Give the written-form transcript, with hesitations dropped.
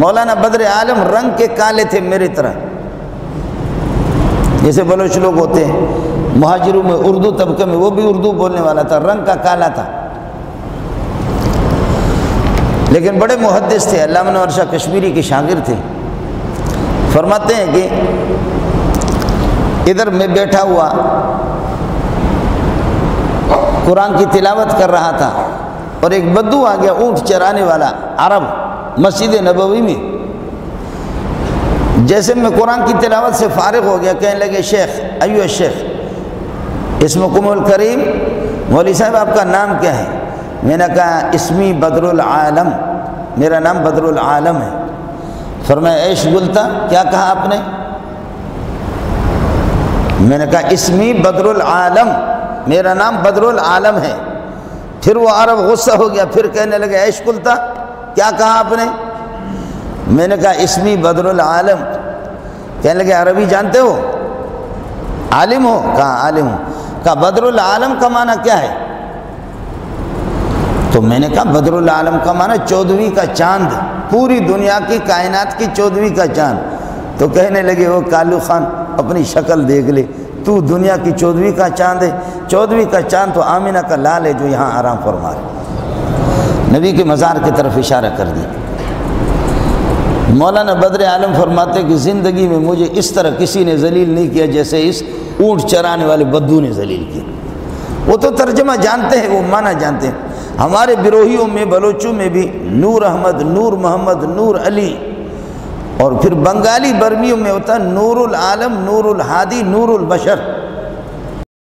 مولانا بدر عالم رنگ کے کالے تھے میری طرح، جیسے بلوچ لوگ ہوتے ہیں، مہاجروں میں اردو طبقے میں، وہ بھی اردو بولنے والا تھا، رنگ کا کالا تھا، لیکن بڑے محدث تھے، علامہ انور شاہ کشمیری کے شاگرد تھے۔ فرماتے ہیں کہ ادھر میں بیٹھا ہوا قرآن کی تلاوت کر رہا تھا اور ایک بدو آ گیا، اونٹ چرانے والا عرب، مسجد نبوی میں۔ جیسے میں قرآن کی تلاوت سے فارغ ہو گیا، کہنے لگے شیخ ایو الشیخ اسمکم الکریم، مولوی صاحب آپ کا نام کیا ہے؟ میں نے کہا اسمی بدر العالم، میرا نام بدر العالم ہے۔ فرمایا عیش گلتا، کیا کہا آپ نے؟ میں نے کہا اسمی بدر العالم، میرا نام بدر العالم ہے۔ پھر وہ عرب غصہ ہو گیا، پھر کہنے لگے عیش گلتا، کیا کہا آپ نے؟ میں نے کہا اسمی بدر العالم۔ کہنے لگے عربی جانتے ہو؟ عالم ہو؟ کہا عالم ہو۔ کہا بدر العالم کا معنی کیا ہے؟ تو میں نے کہا بدر العالم کا معنی 14ویں کا چاند، پوری دنیا کی کائنات کی 14ویں کا چاند۔ تو کہنے لگے وہ کالو خان اپنی شکل دیکھ لے، تو دنیا کی 14ویں کا چاند ہے؟ 14ویں کا چاند تو آمینہ کا لال ہے جو یہاں آرام فرما رہے۔ نبی کے مزار کی طرف اشارہ کر دی۔ مولانا بدر عالم فرماتے کہ زندگی میں مجھے اس طرح کسی نے ذلیل نہیں کیا جیسے اس اونٹ چرانے والے بدو نے ذلیل کیا۔ وہ تو ترجمہ جانتے ہیں، وہ معنی جانتے ہیں۔ ہمارے بروہیوں میں، بلوچوں میں بھی نور احمد، نور محمد، نور علی، اور پھر بنگالی برمیوں میں ہوتا نور العالم، نور الہادی، نور البشر۔